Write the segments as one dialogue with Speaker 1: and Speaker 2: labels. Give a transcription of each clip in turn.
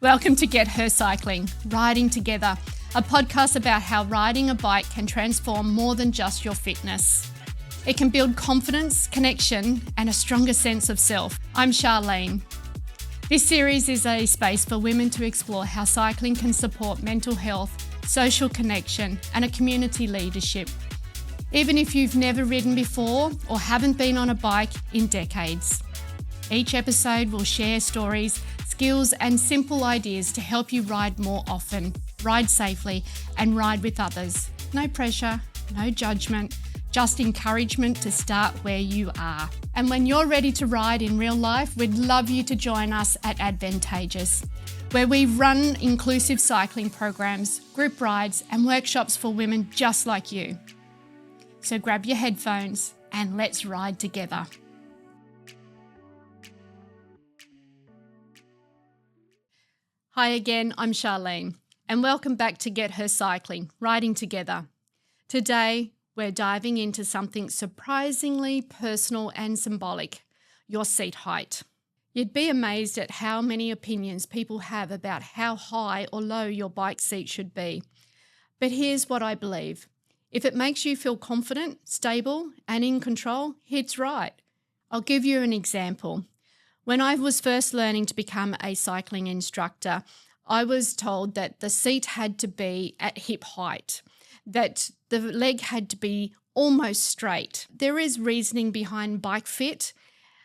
Speaker 1: Welcome to Get Her Cycling, Riding Together, a podcast about how riding a bike can transform more than just your fitness. It can build confidence, connection, and a stronger sense of self. I'm Charlene. This series is a space for women to explore how cycling can support mental health, social connection, and a community leadership. Even if you've never ridden before or haven't been on a bike in decades. Each episode will share stories, skills, and simple ideas to help you ride more often, ride safely, and ride with others. No pressure, no judgment, just encouragement to start where you are. And when you're ready to ride in real life, we'd love you to join us at Advantageous, where we run inclusive cycling programs, group rides, and workshops for women just like you. So grab your headphones and let's ride together. Hi again, I'm Charlene, and welcome back to Get Her Cycling, Riding Together. Today, we're diving into something surprisingly personal and symbolic, your seat height. You'd be amazed at how many opinions people have about how high or low your bike seat should be. But here's what I believe. If it makes you feel confident, stable, and in control, it's right. I'll give you an example. When I was first learning to become a cycling instructor, I was told that the seat had to be at hip height, that the leg had to be almost straight. There is reasoning behind bike fit,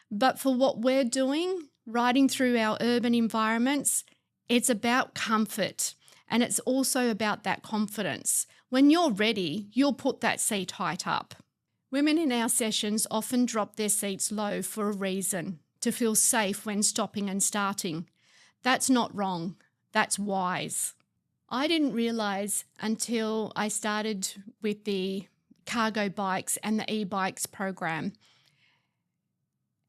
Speaker 1: but for what we're doing, riding through our urban environments, it's about comfort and it's also about that confidence. When you're ready, you'll put that seat height up. Women in our sessions often drop their seats low for a reason, to feel safe when stopping and starting. That's not wrong, that's wise. I didn't realise until I started with the cargo bikes and the e-bikes program.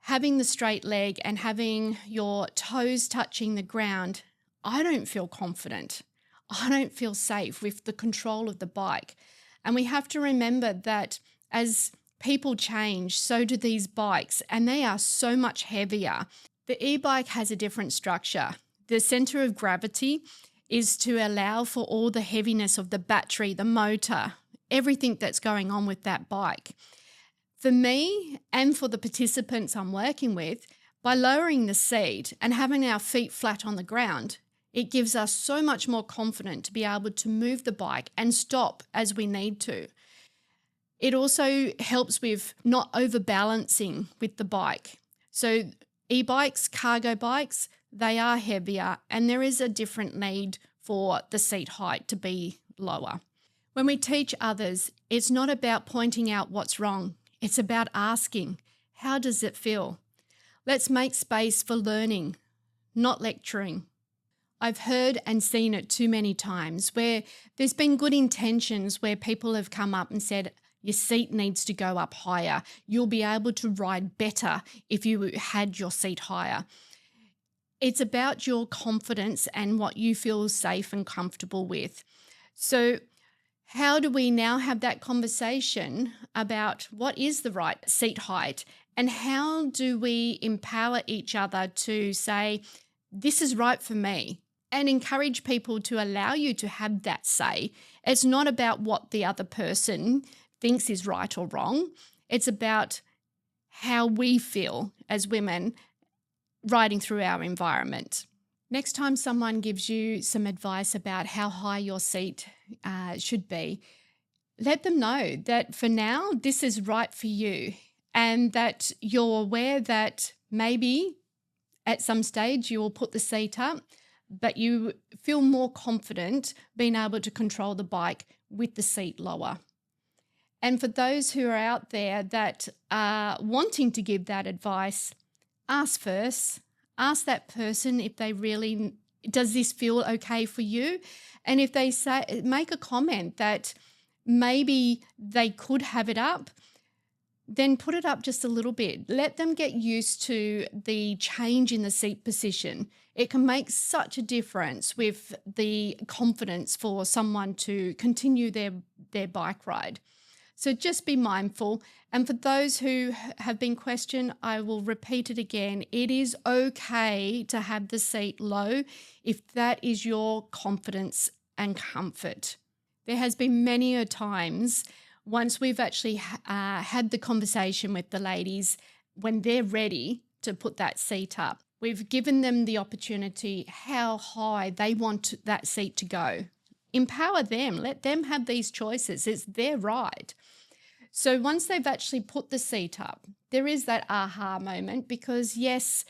Speaker 1: Having the straight leg and having your toes touching the ground, I don't feel confident. I don't feel safe with the control of the bike. And we have to remember that as people change, so do these bikes, and they are so much heavier. The e-bike has a different structure. The centre of gravity is to allow for all the heaviness of the battery, the motor, everything that's going on with that bike. For me and for the participants I'm working with, by lowering the seat and having our feet flat on the ground, it gives us so much more confidence to be able to move the bike and stop as we need to. It also helps with not overbalancing with the bike. So e-bikes, cargo bikes, they are heavier and there is a different need for the seat height to be lower. When we teach others, it's not about pointing out what's wrong. It's about asking, how does it feel? Let's make space for learning, not lecturing. I've heard and seen it too many times where there's been good intentions where people have come up and said, your seat needs to go up higher. You'll be able to ride better if you had your seat higher. It's about your confidence and what you feel safe and comfortable with. So how do we now have that conversation about what is the right seat height and how do we empower each other to say, this is right for me, and encourage people to allow you to have that say. It's not about what the other person thinks is right or wrong. It's about how we feel as women riding through our environment. Next time someone gives you some advice about how high your seat should be, let them know that for now, this is right for you and that you're aware that maybe at some stage you will put the seat up, but you feel more confident being able to control the bike with the seat lower. And for those who are out there that are wanting to give that advice, ask first. Ask that person if they really, does this feel okay for you? And if they say, make a comment that maybe they could have it up, then put it up just a little bit. Let them get used to the change in the seat position. It can make such a difference with the confidence for someone to continue their bike ride. So just be mindful. And for those who have been questioned, I will repeat it again. It is okay to have the seat low if that is your confidence and comfort. There has been many a times once we've actually had the conversation with the ladies when they're ready to put that seat up. We've given them the opportunity how high they want that seat to go. Empower them. Let them have these choices. It's their ride. So once they've actually put the seat up, there is that aha moment because, yes,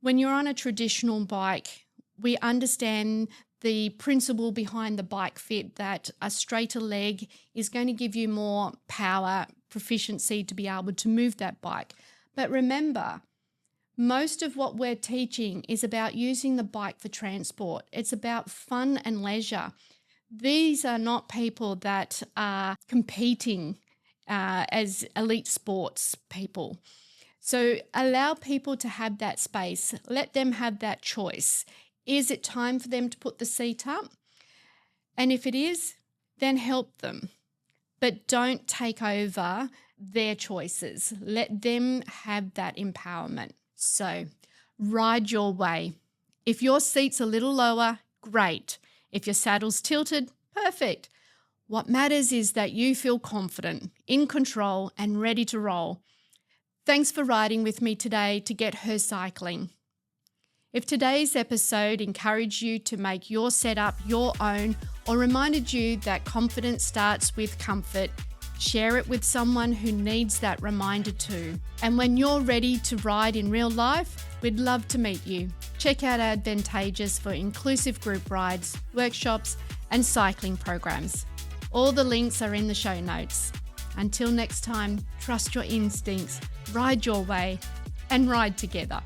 Speaker 1: when you're on a traditional bike, we understand the principle behind the bike fit that a straighter leg is going to give you more power, proficiency to be able to move that bike. But remember, most of what we're teaching is about using the bike for transport. It's about fun and leisure. These are not people that are competing as elite sports people. So allow people to have that space. Let them have that choice. Is it time for them to put the seat up? And if it is, then help them. But don't take over their choices. Let them have that empowerment. So ride your way. If your seat's a little lower, great. If your saddle's tilted, perfect. What matters is that you feel confident, in control, and ready to roll. Thanks for riding with me today to Get Her Cycling. If today's episode encouraged you to make your setup your own or reminded you that confidence starts with comfort, share it with someone who needs that reminder too. And when you're ready to ride in real life, we'd love to meet you. Check out Advantageous for inclusive group rides, workshops, and cycling programs. All the links are in the show notes. Until next time, trust your instincts, ride your way, and ride together.